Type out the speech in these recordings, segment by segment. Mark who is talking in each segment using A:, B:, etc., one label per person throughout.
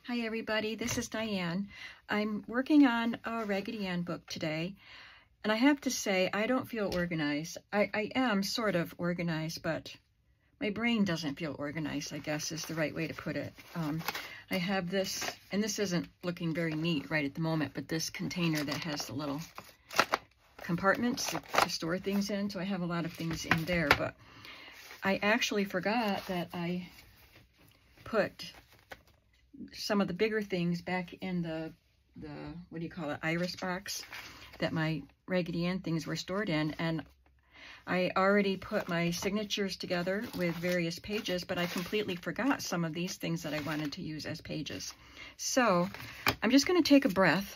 A: Hi everybody, this is Diane. I'm working on a Raggedy Ann book today, and I have to say I don't feel organized. I am sort of organized, but my brain doesn't feel organized, I guess is the right way to put it. I have this, and this isn't looking very neat right at the moment, but this container that has the little compartments to store things in, so I have a lot of things in there, but I actually forgot that I put some of the bigger things back in the what do you call it, iris box that my Raggedy Ann things were stored in, and I already put my signatures together with various pages, but I completely forgot some of these things that I wanted to use as pages. So I'm just going to take a breath.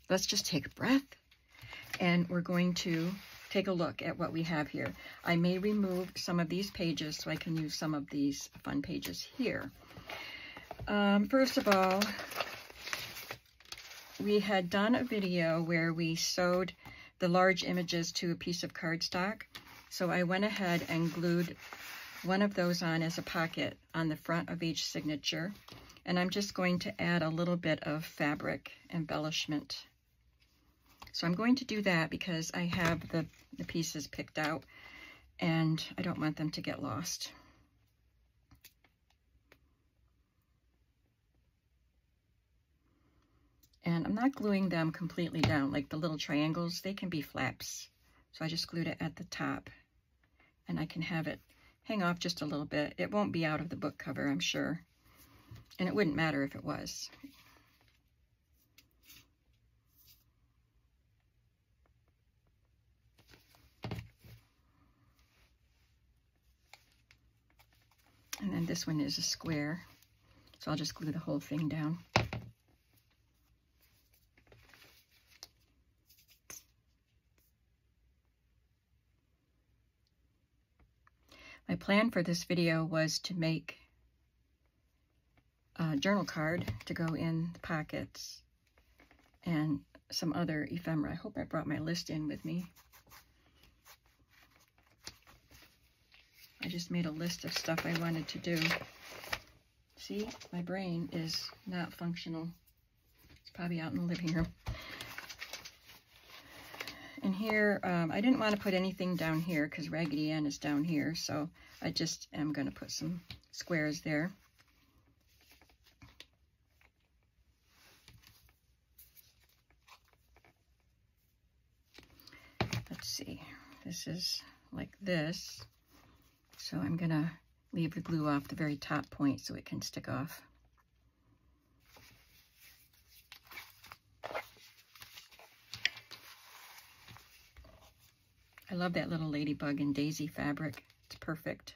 A: Let's just take a breath, and we're going to take a look at what we have here. I may remove some of these pages so I can use some of these fun pages here. First of all, we had done a video where we sewed the large images to a piece of cardstock. So I went ahead and glued one of those on as a pocket on the front of each signature. And I'm just going to add a little bit of fabric embellishment. So I'm going to do that because I have the pieces picked out and I don't want them to get lost. And I'm not gluing them completely down, like the little triangles, they can be flaps. So I just glued it at the top, and I can have it hang off just a little bit. It won't be out of the book cover, I'm sure. And it wouldn't matter if it was. And then this one is a square, so I'll just glue the whole thing down. My plan for this video was to make a journal card to go in the pockets and some other ephemera. I hope I brought my list in with me. I just made a list of stuff I wanted to do. See, my brain is not functional. It's probably out in the living room. And here, I didn't want to put anything down here because Raggedy Ann is down here, so I just am going to put some squares there. Let's see, this is like this, so I'm going to leave the glue off the very top point so it can stick off. I love that little ladybug and daisy fabric. It's perfect.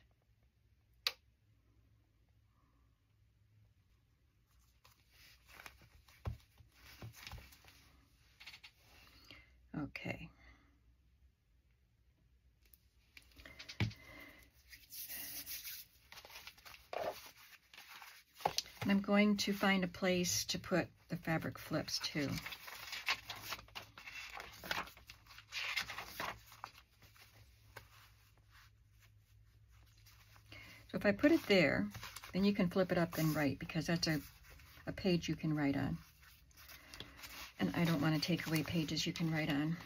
A: Okay. And I'm going to find a place to put the fabric flips too. So if I put it there, then you can flip it up and write, because that's a page you can write on. And I don't want to take away pages you can write on.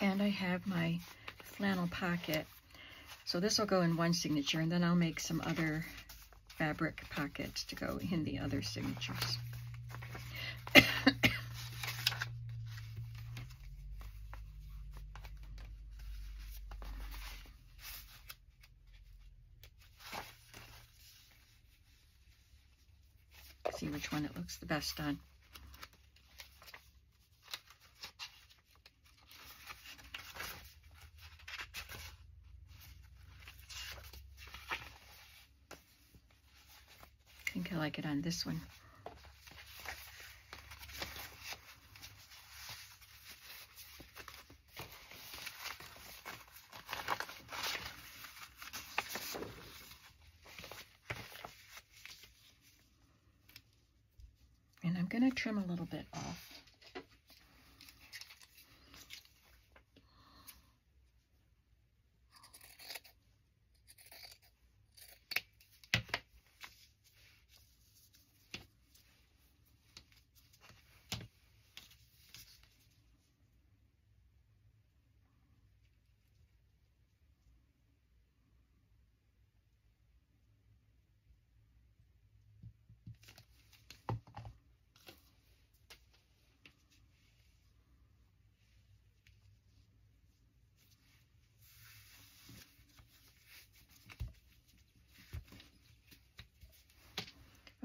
A: And I have my flannel pocket. So this will go in one signature, and then I'll make some other fabric pockets to go in the other signatures. See which one it looks the best on. I think I like it on this one. And I'm going to trim a little bit off.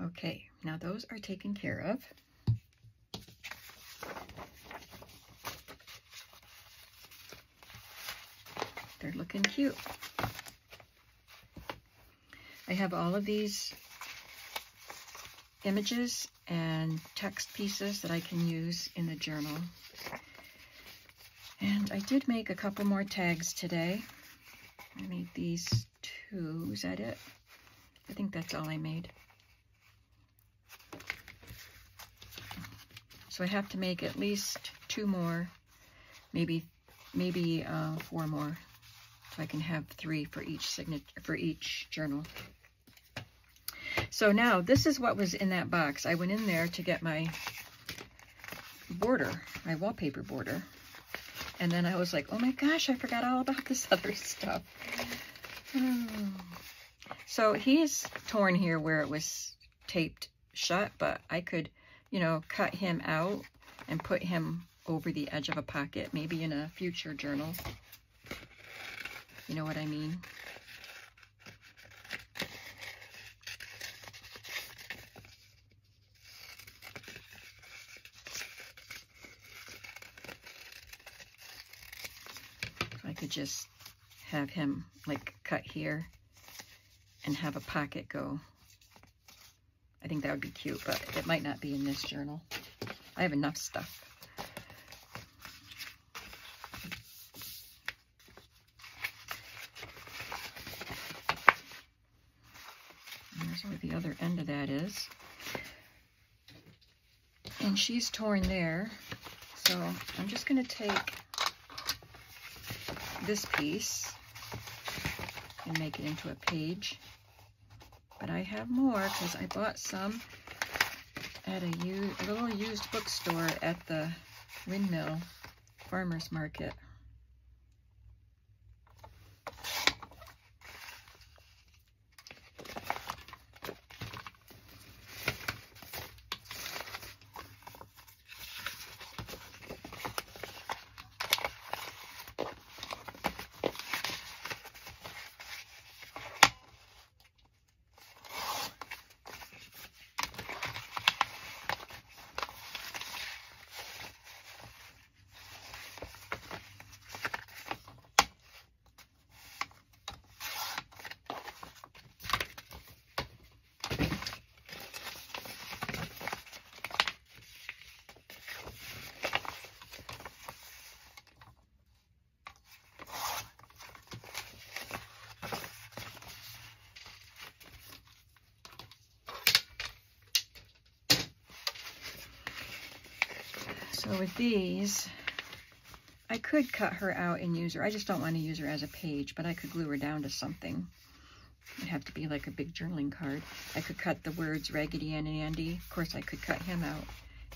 A: Okay, now those are taken care of. They're looking cute. I have all of these images and text pieces that I can use in the journal. And I did make a couple more tags today. I made these 2. Is that it? I think that's all I made. So I have to make at least 2 more, maybe 4 more, so I can have 3 for each signature, for each journal. So now this is what was in that box. I went in there to get my border, my wallpaper border, and then I was like, oh my gosh, I forgot all about this other stuff. So he's torn here where it was taped shut, but I could, you know, cut him out and put him over the edge of a pocket, maybe in a future journal. You know what I mean? So I could just have him like cut here and have a pocket go. I think that would be cute, but it might not be in this journal. I have enough stuff. And there's where the other end of that is. And she's torn there. So I'm just going to take this piece and make it into a page. But I have more because I bought some at a little used bookstore at the Windmill Farmers Market. So with these, I could cut her out and use her. I just don't want to use her as a page, but I could glue her down to something. It'd have to be like a big journaling card. I could cut the words Raggedy Ann and Andy. Of course, I could cut him out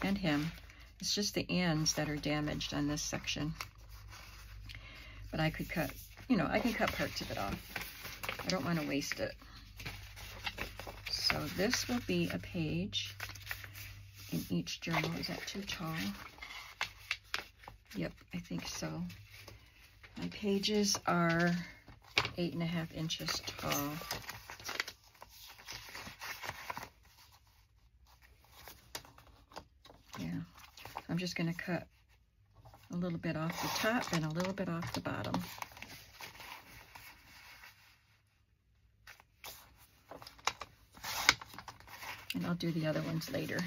A: and him. It's just the ands that are damaged on this section. but I could cut, you know, I can cut parts of it off. I don't want to waste it. So this will be a page in each journal. Is that too tall? Yep, I think so. My pages are 8.5 inches tall. Yeah, I'm just going to cut a little bit off the top and a little bit off the bottom. And I'll do the other ones later.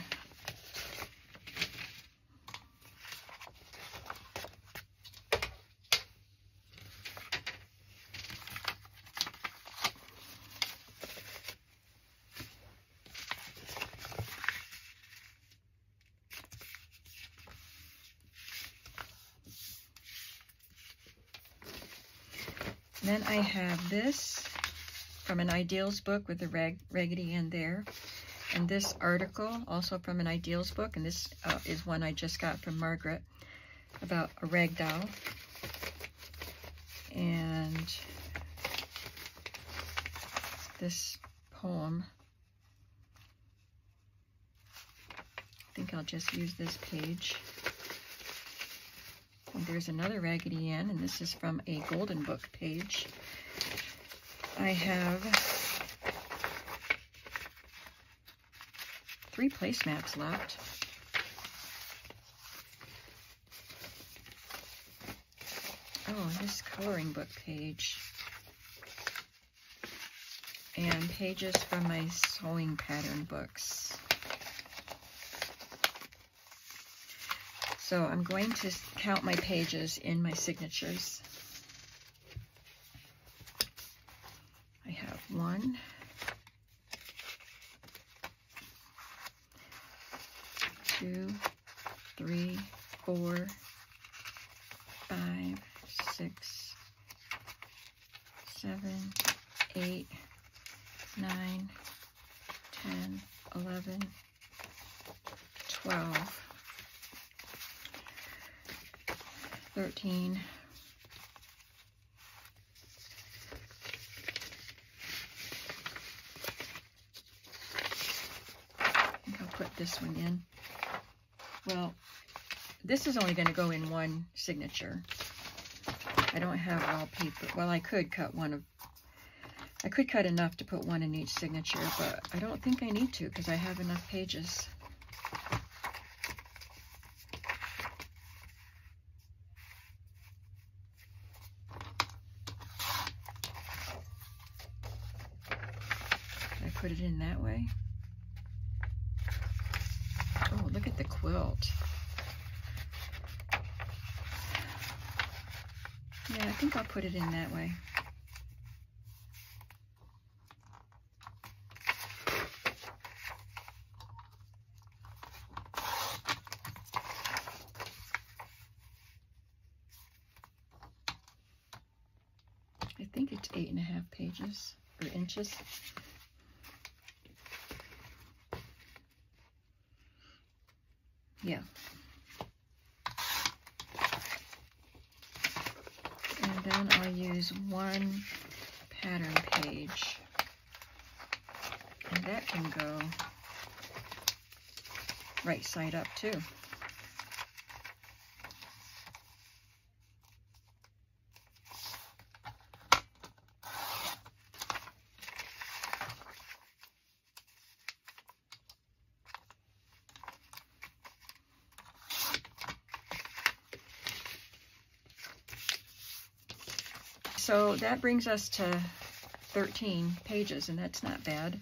A: Then I have this from an Ideals book with the Raggedy Ann there. And this article, also from an Ideals book, and this is one I just got from Margaret about a rag doll. And this poem, I think I'll just use this page. And there's another Raggedy Ann, and this is from a Golden Book page. I have 3 placemats left. Oh, this coloring book page. And pages from my sewing pattern books. So I'm going to count my pages in my signatures. I have 1, 2, 3, 4, 5, 6, 7, 8, 9, 10, 11, 12, 13, 'll put this one in. Well, this is only going to go in one signature. I don't have all paper. Well, I could cut I could cut enough to put one in each signature, but I don't think I need to because I have enough pages. Can I put it in that way? Oh, look at the quilt. Yeah, I think I'll put it in that way. I think it's 8.5 pages or inches. Yeah. And then I'll use 1 pattern page. And that can go right side up too. So that brings us to 13 pages, and that's not bad.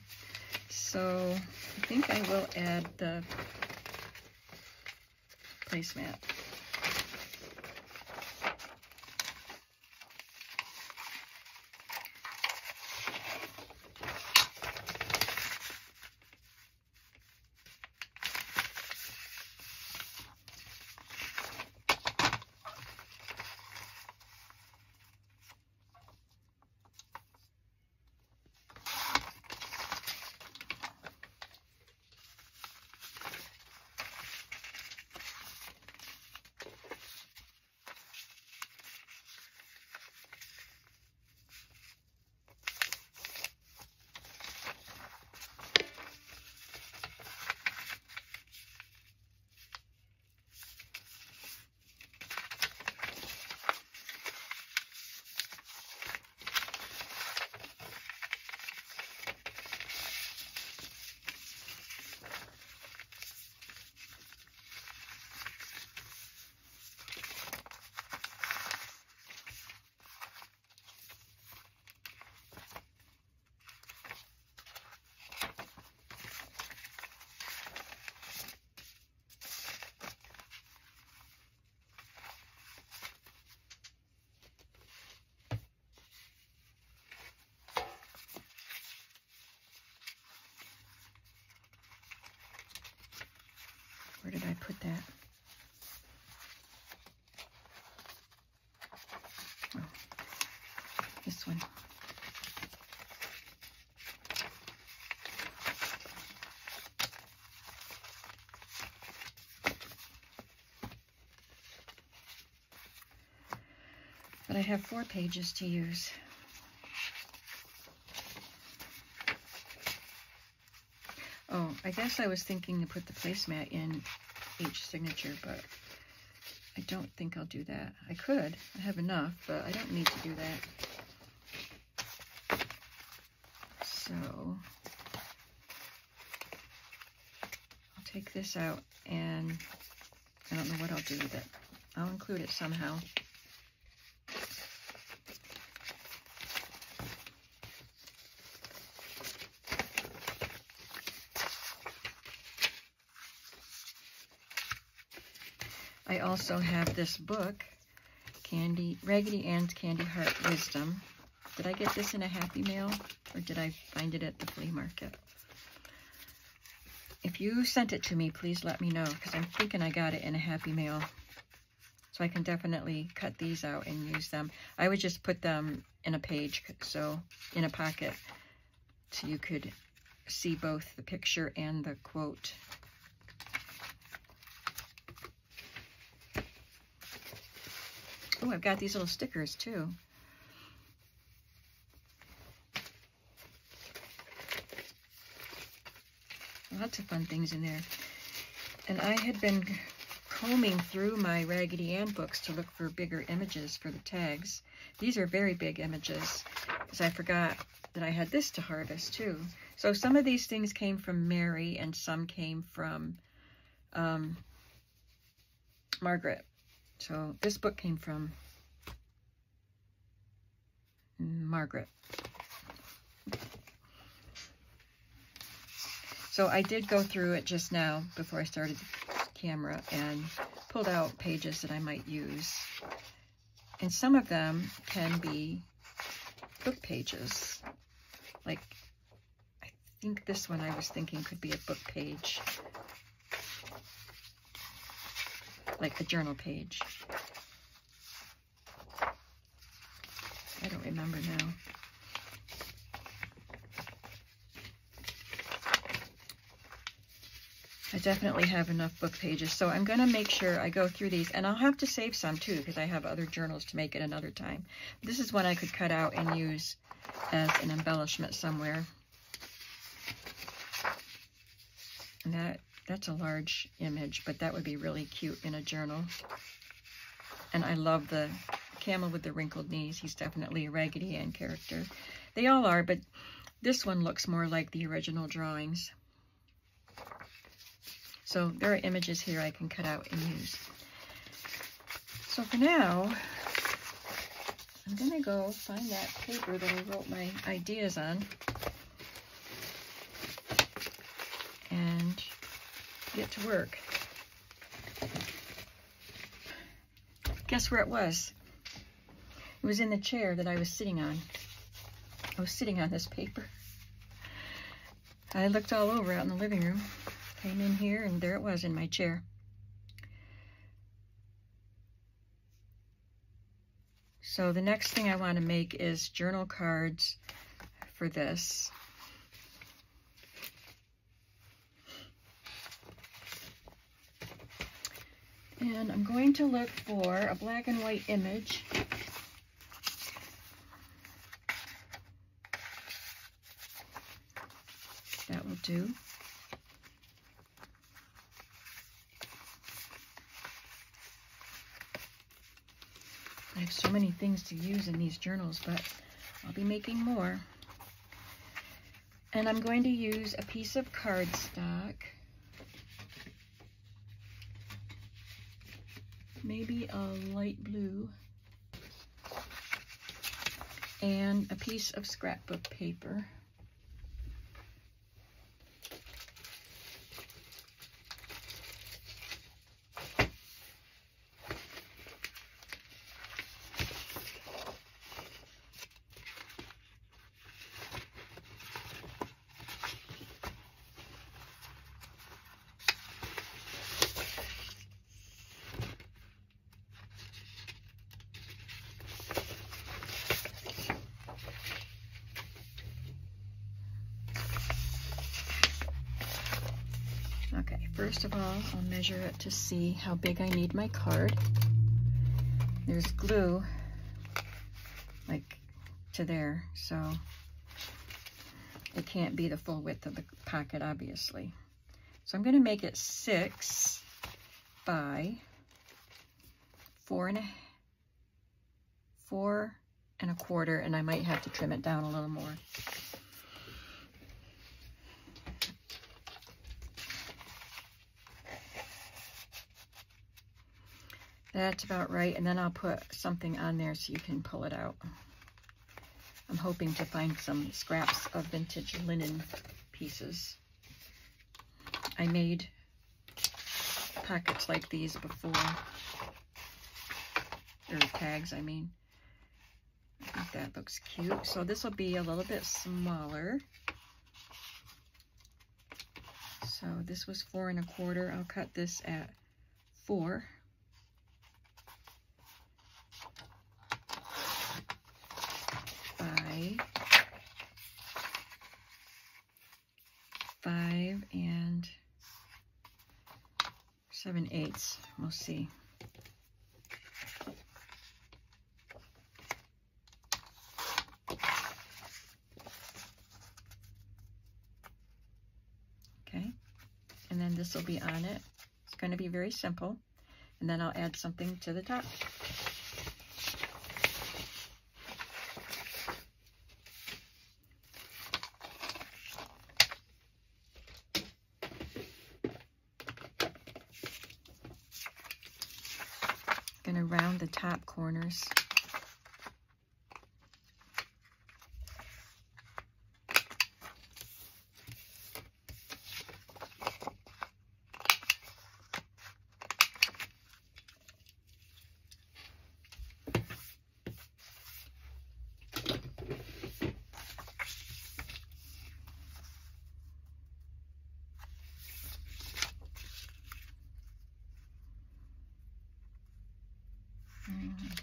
A: So I think I will add the placemat. But I have 4 pages to use. Oh, I guess I was thinking to put the placemat in each signature, but I don't think I'll do that. I could. I have enough, but I don't need to do that. So I'll take this out, and I don't know what I'll do with it. I'll include it somehow. I also have this book, Raggedy Ann's Candy Heart Wisdom. Did I get this in a Happy Mail, or did I find it at the flea market? If you sent it to me, please let me know, because I'm thinking I got it in a Happy Mail. So I can definitely cut these out and use them. I would just put them in a page, so in a pocket, so you could see both the picture and the quote. Oh, I've got these little stickers too. Lots of fun things in there. And I had been combing through my Raggedy Ann books to look for bigger images for the tags. These are very big images, because I forgot that I had this to harvest too. So some of these things came from Mary, and some came from Margaret. So this book came from Margaret. So I did go through it just now before I started the camera and pulled out pages that I might use. And some of them can be book pages. Like, I think this one I was thinking could be a book page. Like a journal page. I don't remember now. I definitely have enough book pages, so I'm going to make sure I go through these, and I'll have to save some too, because I have other journals to make at another time. This is one I could cut out and use as an embellishment somewhere. And that's a large image, but that would be really cute in a journal. And I love the camel with the wrinkled knees. He's definitely a Raggedy Ann character. They all are, but this one looks more like the original drawings. So there are images here I can cut out and use. So for now, I'm going to go find that paper that I wrote my ideas on and get to work. Guess where it was? It was in the chair that I was sitting on. I was sitting on this paper. I looked all over out in the living room, came in here, and there it was in my chair. So the next thing I want to make is journal cards for this. And I'm going to look for a black and white image. That will do. I have so many things to use in these journals, but I'll be making more. And I'm going to use a piece of cardstock. Maybe a light blue. And a piece of scrapbook paper. Okay, first of all, I'll measure it to see how big I need my card. There's glue like to there, so it can't be the full width of the pocket, obviously. So I'm going to make it 6 by 4 1/4, and I might have to trim it down a little more. That's about right, and then I'll put something on there so you can pull it out. I'm hoping to find some scraps of vintage linen pieces. I made pockets like these before, or tags, I mean. I think that looks cute. So this will be a little bit smaller. So this was 4 1/4. I'll cut this at 4. By 5 7/8. We'll see. Okay, and then this will be on it. It's going to be very simple, and then I'll add something to the top. Going to round the top corners.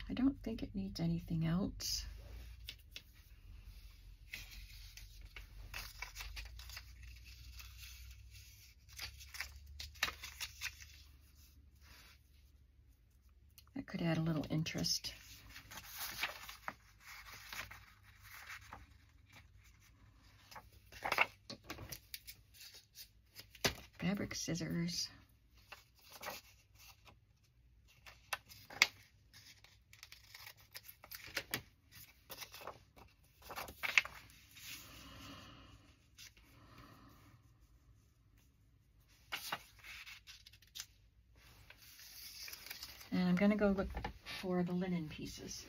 A: I don't think it needs anything else. That could add a little interest. Fabric scissors. And I'm going to go look for the linen pieces.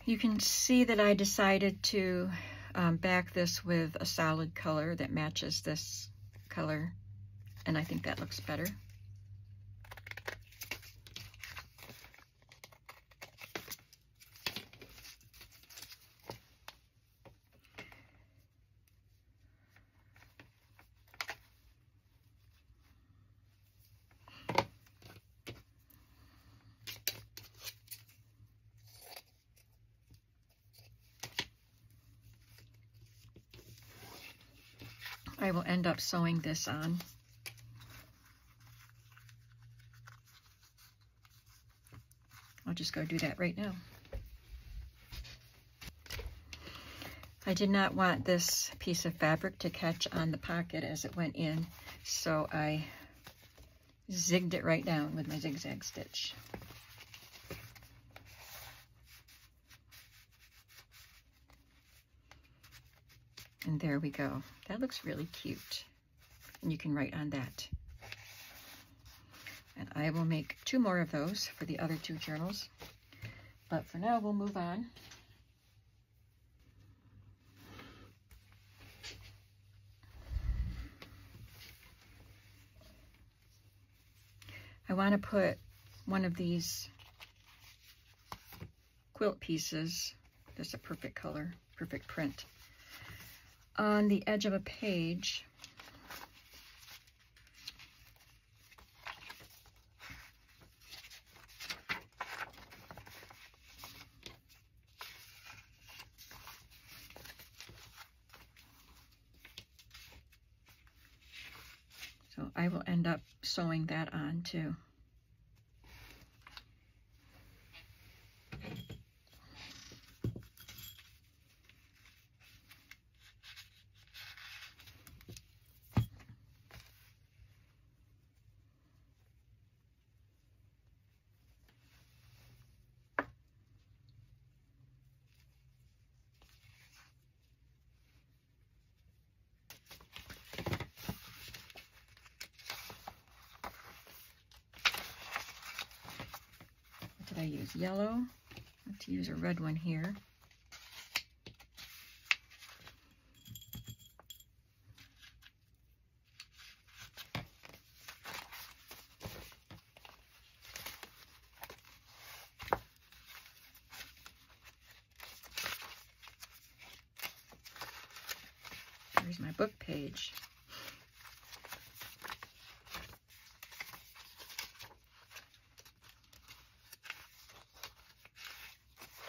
A: You can see that I decided to back this with a solid color that matches this color, and I think that looks better. I will end up sewing this on. I'll just go do that right now. I did not want this piece of fabric to catch on the pocket as it went in, so I zigged it right down with my zigzag stitch. And there we go. That looks really cute. And you can write on that. And I will make 2 more of those for the other 2 journals. But for now, we'll move on. I want to put one of these quilt pieces, that's a perfect color, perfect print, on the edge of a page So I will end up sewing that on too. Did I use yellow? I have to use a red one here. Here's my book page.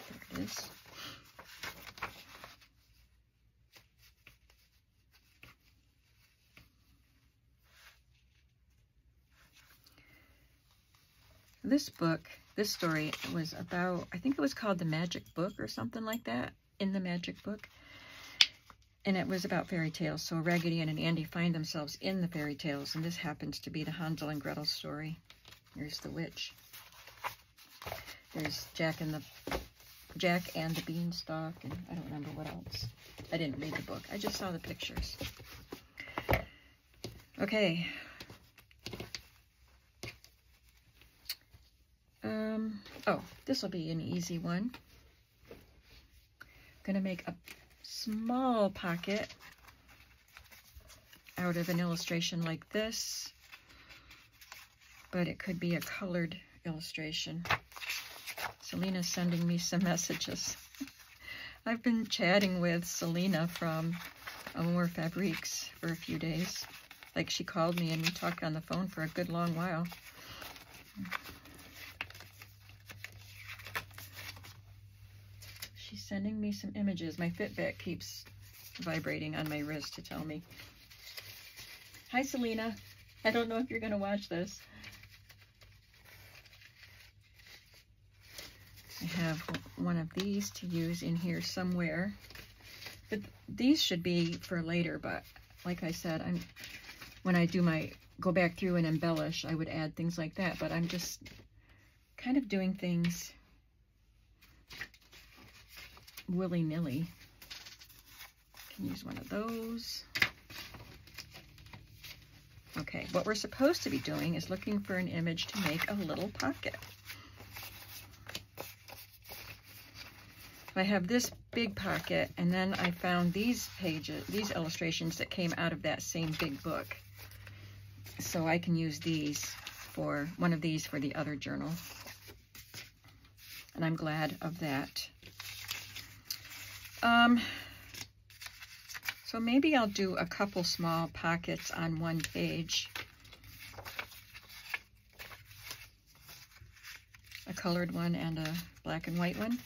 A: There it is. This book, this story was about, I think it was called The Magic Book or something like that, In the Magic Book. And it was about fairy tales. So Raggedy Ann and Andy find themselves in the fairy tales, and this happens to be the Hansel and Gretel story. Here's the witch. There's Jack and the Beanstalk, and I don't remember what else. I didn't read the book. I just saw the pictures. Okay. Oh, this will be an easy one. I'm gonna make a small pocket out of an illustration like this, but it could be a colored illustration. Selena's sending me some messages. I've been chatting with Selena from Amour Fabriques for a few days. Like, she called me and we talked on the phone for a good long while. She's sending me some images. My Fitbit keeps vibrating on my wrist to tell me. Hi, Selena. I don't know if you're going to watch this. I have one of these to use in here somewhere. But these should be for later, but like I said, when I go back through and embellish, I would add things like that, but I'm just kind of doing things willy-nilly. Can use one of those. Okay, what we're supposed to be doing is looking for an image to make a little pocket. I have this big pocket, and then I found these pages, these illustrations that came out of that same big book. So I can use these for, one of these for the other journal. And I'm glad of that. So maybe I'll do a couple small pockets on one page. A colored one and a black and white one.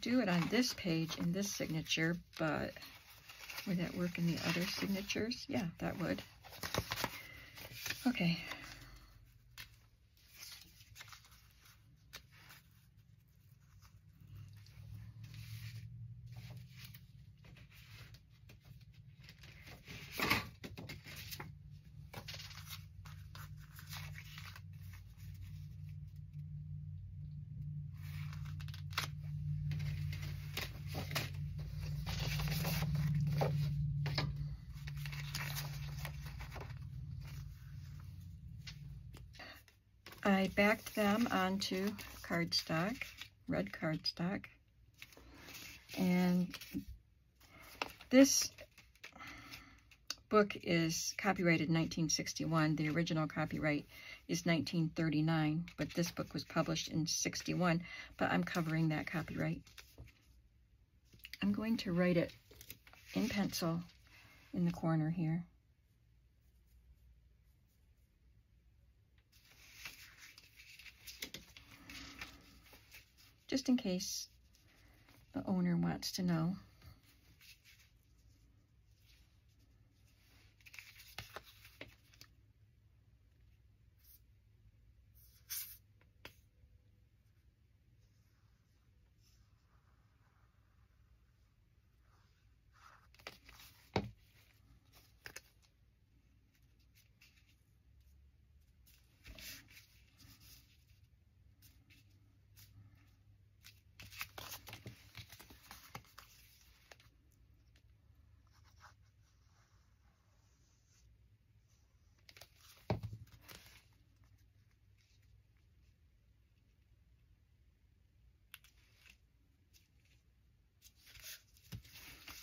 A: Do it on this page in this signature, but would that work in the other signatures? Yeah, that would. Okay. I backed them onto cardstock, red cardstock, and this book is copyrighted in 1961. The original copyright is 1939, but this book was published in 61, but I'm covering that copyright. I'm going to write it in pencil in the corner here. Just in case the owner wants to know.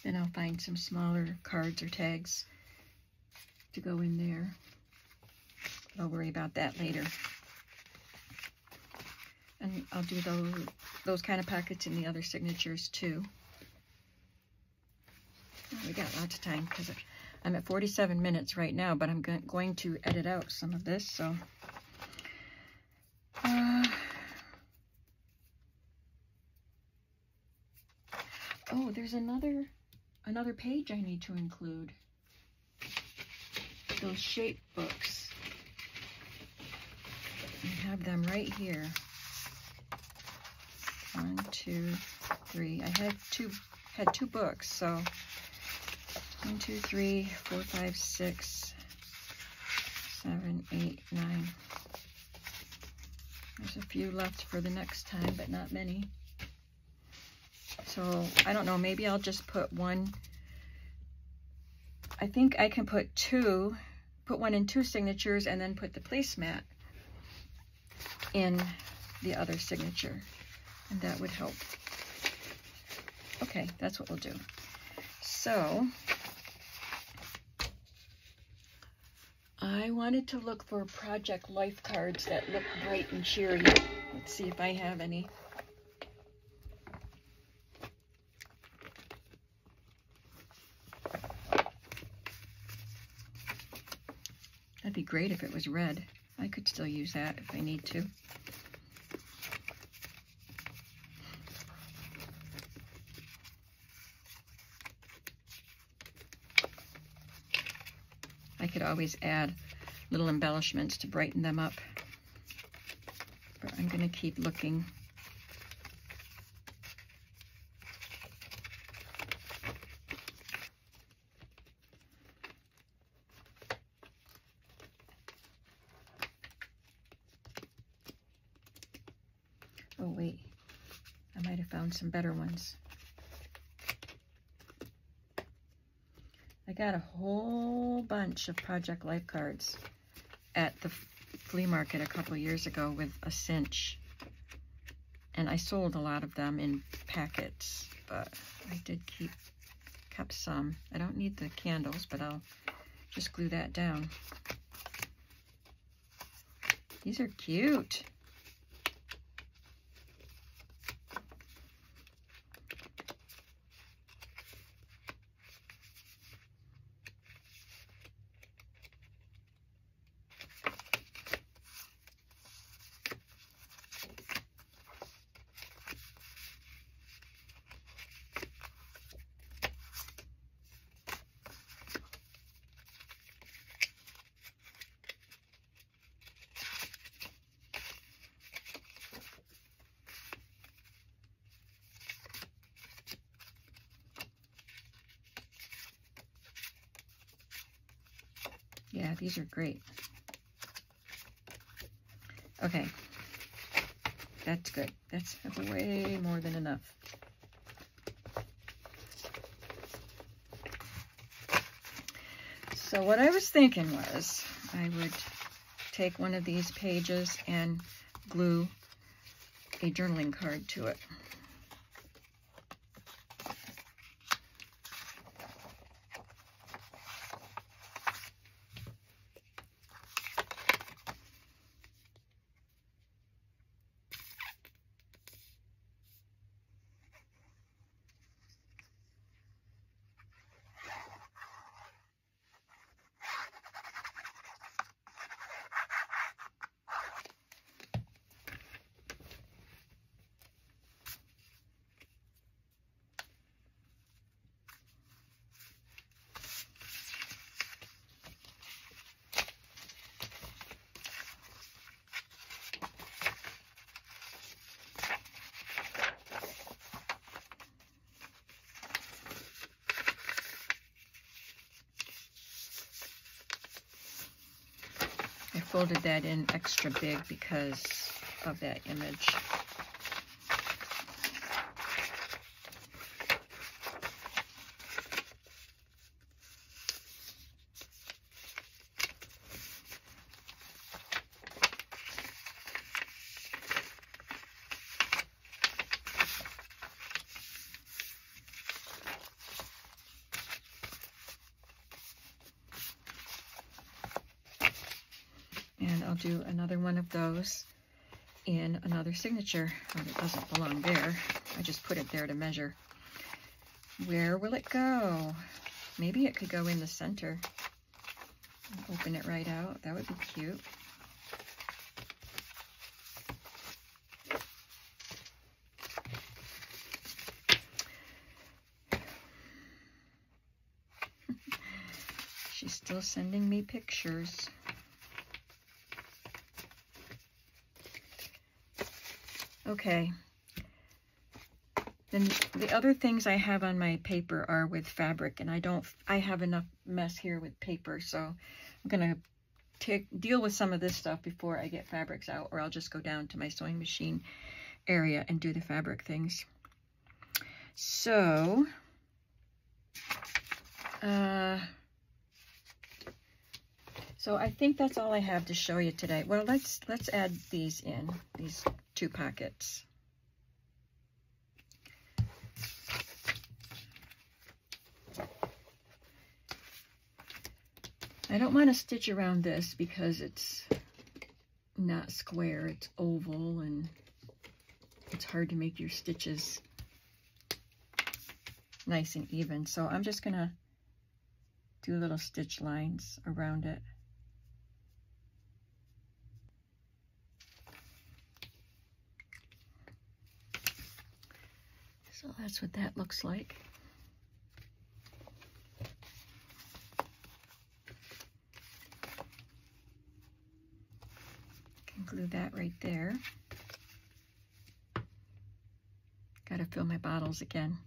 A: Then I'll find some smaller cards or tags to go in there. But I'll worry about that later. And I'll do those kind of pockets in the other signatures too. We got lots of time because I'm at 47 minutes right now, but I'm going to edit out some of this. So, oh, there's another page I need to include. Those shape books. I have them right here. 1, 2, 3. I had two books, so 1, 2, 3, 4, 5, 6, 7, 8, 9. There's a few left for the next time, but not many. So I don't know, maybe I'll just put one. I think I can put one in 2 signatures and then put the placemat in the other signature, and that would help. Okay, that's what we'll do. So I wanted to look for Project Life cards that look bright and cheery. Let's see if I have any. That'd be great if it was red. I could still use that if I need to. I could always add little embellishments to brighten them up. But I'm going to keep looking. Oh wait, I might have found some better ones. I got a whole bunch of Project Life cards at the flea market a couple years ago with a cinch. And I sold a lot of them in packets, but I did kept some. I don't need the candles, but I'll just glue that down. These are cute. Yeah, these are great. Okay, that's good. That's way more than enough. So what I was thinking was I would take one of these pages and glue a journaling card to it. folded that in extra big because of that image. And I'll do another one of those in another signature. Oh, it doesn't belong there. I just put it there to measure. Where will it go? Maybe it could go in the center. Open it right out. That would be cute. She's still sending me pictures. Okay, then the other things I have on my paper are with fabric, and I have enough mess here with paper, so I'm gonna deal with some of this stuff before I get fabrics out, or I'll just go down to my sewing machine area and do the fabric things. So, so I think that's all I have to show you today. Well, let's add these in, these 2 pockets. I don't want to stitch around this because it's not square, it's oval, and it's hard to make your stitches nice and even. So I'm just gonna do little stitch lines around it. So that's what that looks like. Can glue that right there. Gotta fill my bottles again.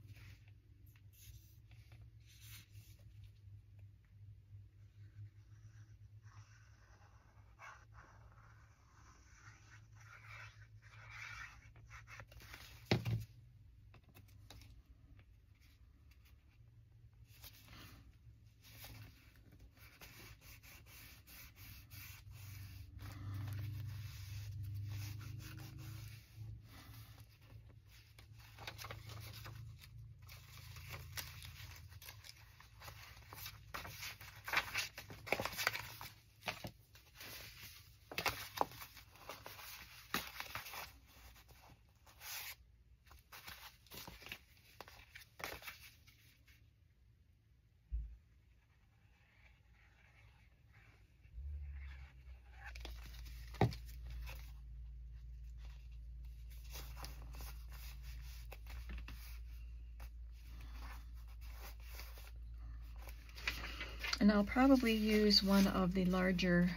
A: And I'll probably use one of the larger,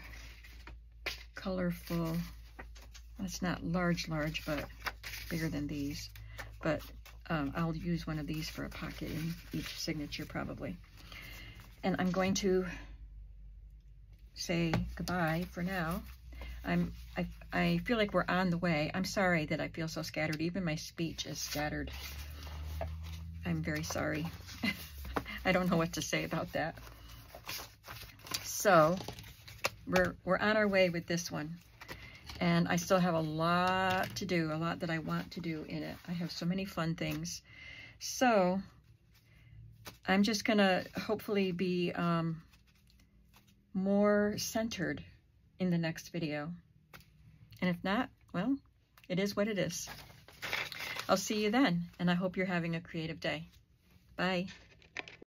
A: colorful, it's not large, but bigger than these. But I'll use one of these for a pocket in each signature probably. And I'm going to say goodbye for now. I feel like we're on the way. I'm sorry that I feel so scattered. Even my speech is scattered. I'm very sorry. I don't know what to say about that. So we're on our way with this one, and I still have a lot to do, a lot that I want to do in it. I have so many fun things. So I'm just gonna hopefully be more centered in the next video. And if not, well, it is what it is. I'll see you then, and I hope you're having a creative day. Bye.